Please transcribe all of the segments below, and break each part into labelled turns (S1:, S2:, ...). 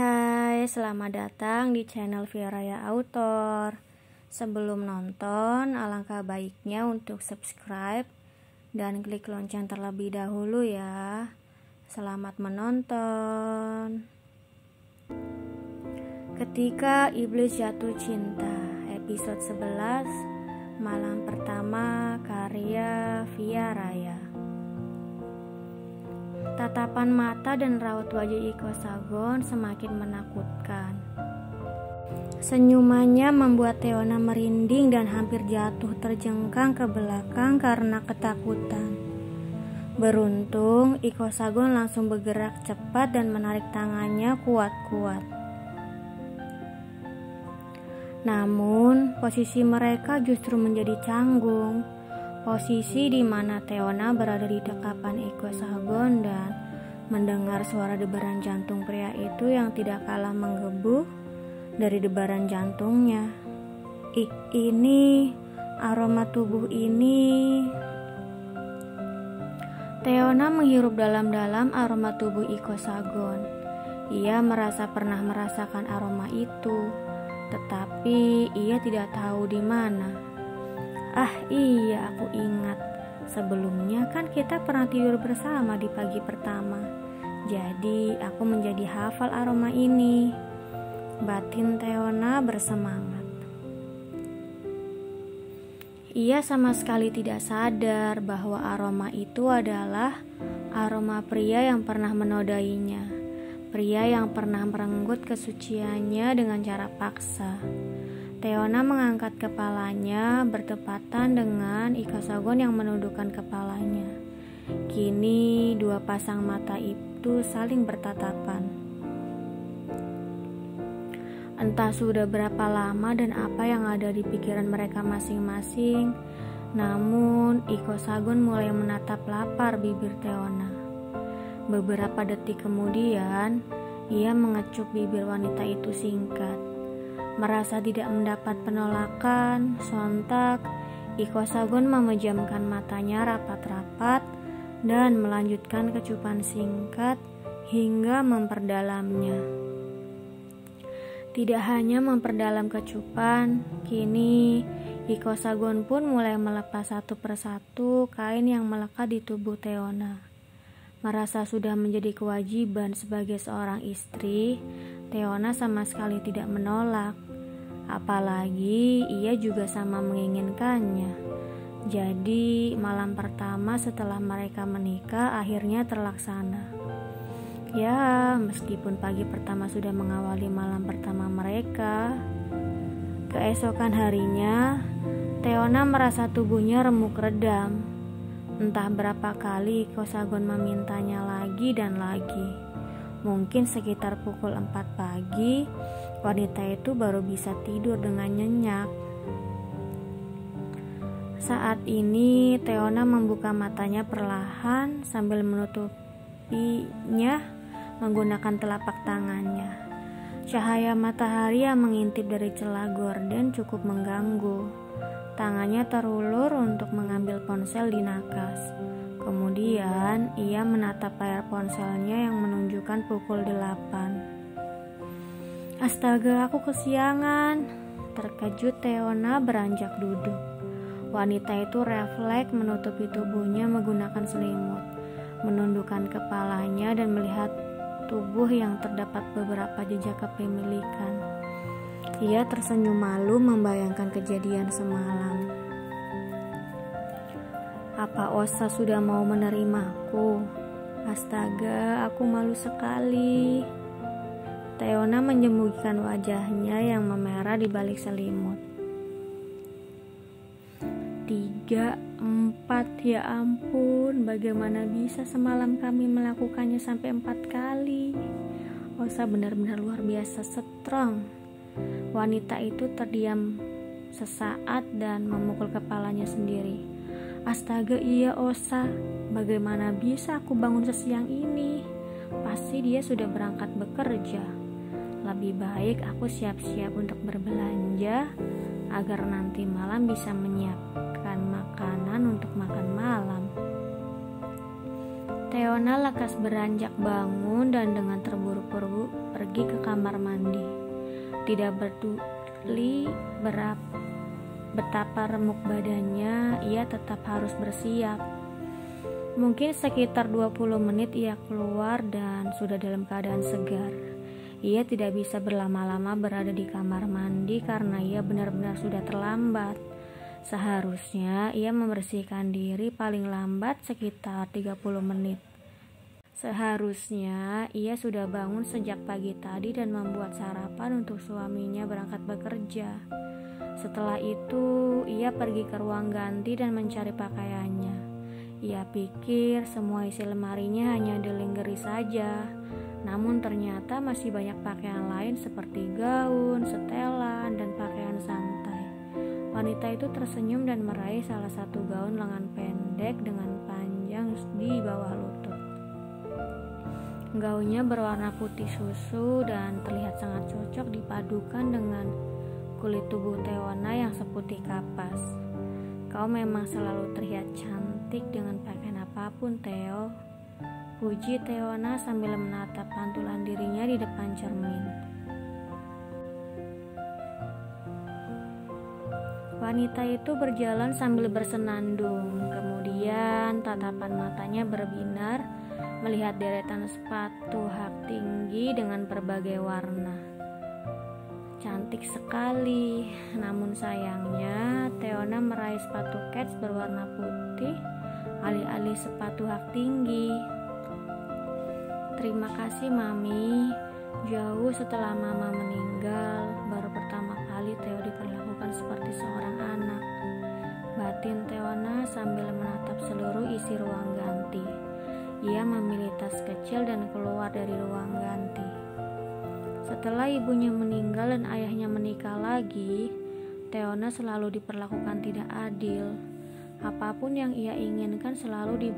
S1: Hai, selamat datang di channel Viraya Autor. Sebelum nonton, alangkah baiknya untuk subscribe dan klik lonceng terlebih dahulu ya. Selamat menonton. Ketika Iblis Jatuh Cinta, episode 11, malam pertama, karya Via Raya. Tatapan mata dan raut wajah Iko Sagon semakin menakutkan. Senyumannya membuat Teona merinding dan hampir jatuh terjengkang ke belakang karena ketakutan. Beruntung, Iko Sagon langsung bergerak cepat dan menarik tangannya kuat-kuat. Namun, posisi mereka justru menjadi canggung. Posisi di mana Teona berada di dekapan Iko Sagon dan mendengar suara debaran jantung pria itu yang tidak kalah menggebu dari debaran jantungnya. Ini aroma tubuh ini. Teona menghirup dalam-dalam aroma tubuh Iko Sagon. Ia merasa pernah merasakan aroma itu, tetapi ia tidak tahu di mana. Iya, aku ingat. Sebelumnya kan kita pernah tidur bersama di pagi pertama. Jadi aku menjadi hafal aroma ini. Batin Teona bersemangat. Ia sama sekali tidak sadar bahwa aroma itu adalah aroma pria yang pernah menodainya. Pria yang pernah merenggut kesuciannya dengan cara paksa. Teona mengangkat kepalanya bertepatan dengan Iko Sagon yang menundukkan kepalanya. Kini dua pasang mata itu saling bertatapan. Entah sudah berapa lama dan apa yang ada di pikiran mereka masing-masing, namun Iko Sagon mulai menatap lapar bibir Teona. Beberapa detik kemudian, ia mengecup bibir wanita itu singkat. Merasa tidak mendapat penolakan, sontak Iko Sagon memejamkan matanya rapat-rapat dan melanjutkan kecupan singkat hingga memperdalamnya. Tidak hanya memperdalam kecupan, kini Iko Sagon pun mulai melepas satu persatu kain yang melekat di tubuh Teona. Merasa sudah menjadi kewajiban sebagai seorang istri, Teona sama sekali tidak menolak. Apalagi ia juga sama menginginkannya. Jadi malam pertama setelah mereka menikah akhirnya terlaksana. Ya, meskipun pagi pertama sudah mengawali malam pertama mereka, keesokan harinya Teona merasa tubuhnya remuk redam. Entah berapa kali Iko Sagon memintanya lagi dan lagi. Mungkin sekitar pukul 4 pagi, wanita itu baru bisa tidur dengan nyenyak. Saat ini Teona membuka matanya perlahan sambil menutupinya menggunakan telapak tangannya. Cahaya matahari yang mengintip dari celah gorden cukup mengganggu. Tangannya terulur untuk mengambil ponsel di nakas. Kemudian ia menatap layar ponselnya yang menunjukkan pukul 8. Astaga, aku kesiangan. Terkejut Teona beranjak duduk. Wanita itu refleks menutupi tubuhnya menggunakan selimut, menundukkan kepalanya dan melihat tubuh yang terdapat beberapa jejak kepemilikan. Ia tersenyum malu membayangkan kejadian semalam. Apa Osa sudah mau menerimaku? Astaga, aku malu sekali. Teona menyembunyikan wajahnya yang memerah di balik selimut. 3, 4, ya ampun, bagaimana bisa semalam kami melakukannya sampai 4 kali? Osa benar-benar luar biasa strong. Wanita itu terdiam sesaat dan memukul kepalanya sendiri. Astaga, iya Osa, bagaimana bisa aku bangun sesiang ini? Pasti dia sudah berangkat bekerja. Lebih baik aku siap-siap untuk berbelanja agar nanti malam bisa menyiapkan makanan untuk makan malam. Teona lekas beranjak bangun dan dengan terburu-buru pergi ke kamar mandi. Tidak peduli betapa remuk badannya, ia tetap harus bersiap. Mungkin sekitar 20 menit ia keluar dan sudah dalam keadaan segar. Ia tidak bisa berlama-lama berada di kamar mandi karena ia benar-benar sudah terlambat. Seharusnya ia membersihkan diri paling lambat sekitar 30 menit. Seharusnya ia sudah bangun sejak pagi tadi dan membuat sarapan untuk suaminya berangkat bekerja. Setelah itu ia pergi ke ruang ganti dan mencari pakaiannya. Ia pikir semua isi lemarinya hanya ada lingerie saja. Namun ternyata masih banyak pakaian lain seperti gaun, setelan, dan pakaian santai. Wanita itu tersenyum dan meraih salah satu gaun lengan pendek dengan panjang di bawah lutut. Gaunnya berwarna putih susu dan terlihat sangat cocok dipadukan dengan kulit tubuh Teona yang seputih kapas. Kau memang selalu terlihat cantik dengan pakaian apapun, Theo. Puji Teona sambil menatap pantulan dirinya di depan cermin. Wanita itu berjalan sambil bersenandung, kemudian tatapan matanya berbinar melihat deretan sepatu hak tinggi dengan berbagai warna. Cantik sekali, namun sayangnya Teona meraih sepatu kets berwarna putih alih-alih sepatu hak tinggi. Terima kasih Mami, jauh setelah Mama meninggal, baru pertama kali Theo diperlakukan seperti seorang anak. Batin Teona sambil menatap seluruh isi ruang ganti. Ia memilih tas kecil dan keluar dari ruang ganti. Setelah ibunya meninggal dan ayahnya menikah lagi, Teona selalu diperlakukan tidak adil. Apapun yang ia inginkan selalu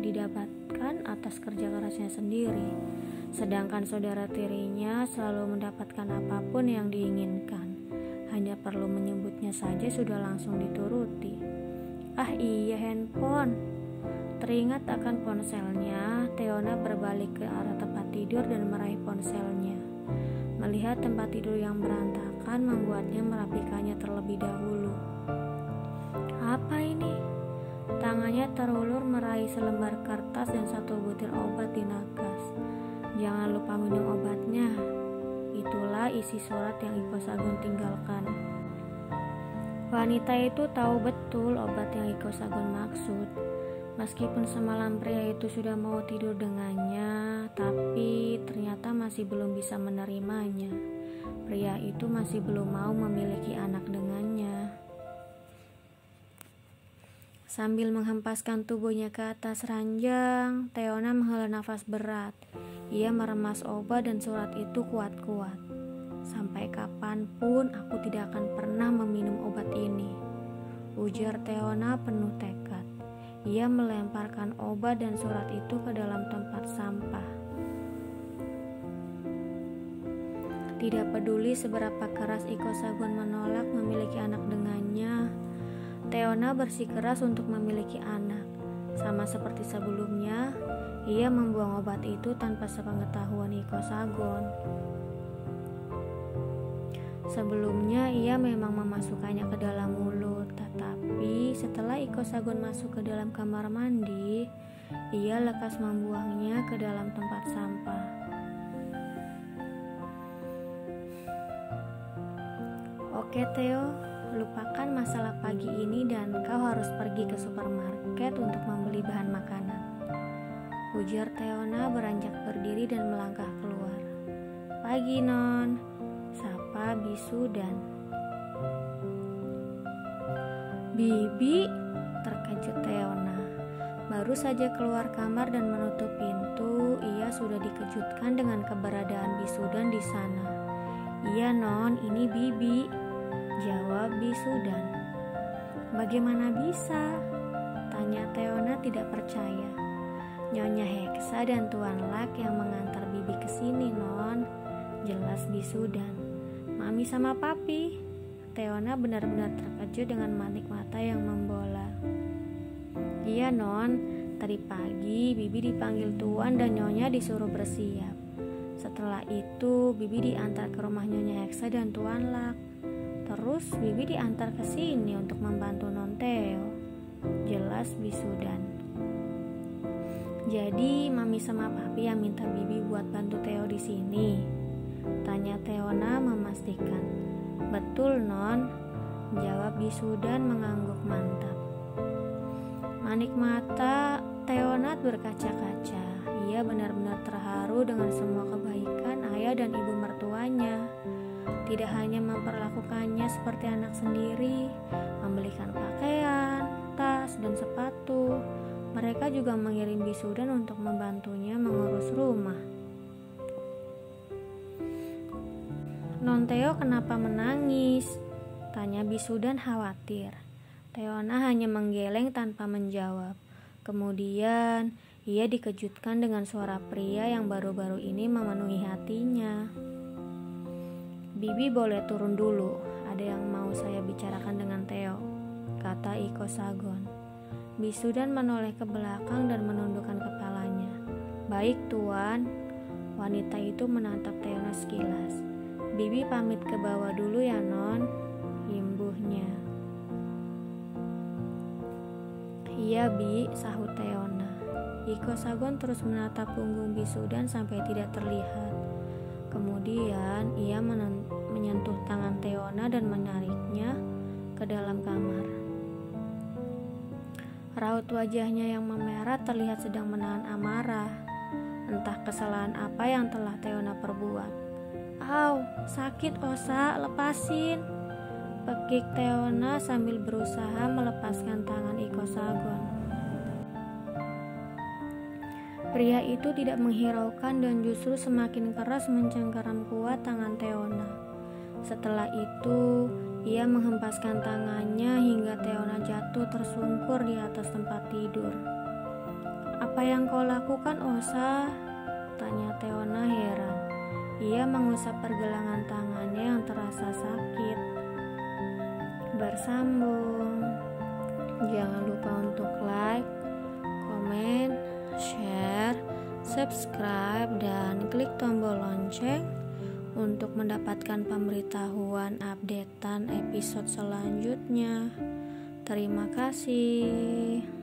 S1: didapatkan atas kerja kerasnya sendiri. Sedangkan saudara tirinya selalu mendapatkan apapun yang diinginkan. Hanya perlu menyebutnya saja sudah langsung dituruti. Ah iya, handphone. Teringat akan ponselnya, Teona berbalik ke arah tempat tidur dan meraih ponselnya. Melihat tempat tidur yang berantakan membuatnya merapikannya terlebih dahulu. Apa ini? Tangannya terulur meraih selembar kertas dan satu butir obat di nakas. Jangan lupa minum obatnya. Itulah isi surat yang Iko Sagon tinggalkan. Wanita itu tahu betul obat yang Iko Sagon maksud. Meskipun semalam pria itu sudah mau tidur dengannya, tapi ternyata masih belum bisa menerimanya. Pria itu masih belum mau memiliki anak dengannya. Sambil menghempaskan tubuhnya ke atas ranjang, Teona menghela nafas berat. Ia meremas obat dan surat itu kuat-kuat. Sampai kapanpun aku tidak akan pernah meminum obat ini, ujar Teona penuh tekad. Ia melemparkan obat dan surat itu ke dalam tempat sampah. Tidak peduli seberapa keras Iko Sagon menolak memiliki anak dengannya, Teona bersikeras untuk memiliki anak. Sama seperti sebelumnya, ia membuang obat itu tanpa sepengetahuan Iko Sagon. Sebelumnya ia memang memasukkannya ke dalam mulut, tetapi setelah Iko Sagon masuk ke dalam kamar mandi, ia lekas membuangnya ke dalam tempat sampah. Oke Theo, lupakan masalah pagi ini dan kau harus pergi ke supermarket untuk membeli bahan makanan, ujar Teona beranjak berdiri dan melangkah keluar. Pagi Non, sapa Bisu dan Bibi, terkejut Teona. Baru saja keluar kamar dan menutup pintu, ia sudah dikejutkan dengan keberadaan Bisudan di sana. Iya Non, ini Bibi, jawab Bisudan. Bagaimana bisa? Tanya Teona tidak percaya. Nyonya Heksa dan Tuan Lak yang mengantar Bibi ke sini Non, jelas Bisudan. Mami sama Papi. Teona benar-benar terkejut dengan manik mata yang membola. Iya Non, Tadi pagi Bibi dipanggil Tuan dan Nyonya disuruh bersiap. Setelah itu Bibi diantar ke rumah Nyonya Heksa dan Tuan Lak. Terus Bibi diantar ke sini untuk membantu Non Theo. Jelas bisudan. Jadi Mami sama Papi yang minta Bibi buat bantu Theo di sini? Tanya Theona memastikan. Betul Non, jawab bisudan mengangguk mantap. Manik mata Theona berkaca-kaca. Ia benar-benar terharu dengan semua kebaikan ayah dan ibu mertuanya. Tidak hanya memperlakukannya seperti anak sendiri, membelikan pakaian, tas, dan sepatu, mereka juga mengirim bisudan untuk membantunya mengurus rumah. Non Theo kenapa menangis? Tanya bisudan khawatir. Theona hanya menggeleng tanpa menjawab. Kemudian ia dikejutkan dengan suara pria yang baru-baru ini memenuhi hatinya. Bibi boleh turun dulu, ada yang mau saya bicarakan dengan Theo, kata Iko Sagon. Bisudan menoleh ke belakang dan menundukkan kepalanya. Baik Tuan, wanita itu menatap Theona sekilas. Bibi pamit ke bawah dulu ya Non, imbuhnya. Iya Bi, sahut Theona. Iko Sagon terus menatap punggung bisudan sampai tidak terlihat. Kemudian ia menyentuh tangan Theona dan menariknya ke dalam kamar. Raut wajahnya yang memerah terlihat sedang menahan amarah. Entah kesalahan apa yang telah Theona perbuat. Au, sakit Osa, lepasin. Pekik Theona sambil berusaha melepaskan tangan Iko Sagon. Pria itu tidak menghiraukan dan justru semakin keras mencengkeram kuat tangan Theona. Setelah itu, ia menghempaskan tangannya hingga Theona jatuh tersungkur di atas tempat tidur. Apa yang kau lakukan, Osa? Tanya Theona heran. Ia mengusap pergelangan tangannya yang terasa sakit. Bersambung. Jangan lupa untuk like, komen, share, subscribe, dan klik tombol lonceng untuk mendapatkan pemberitahuan updatean episode selanjutnya. Terima kasih.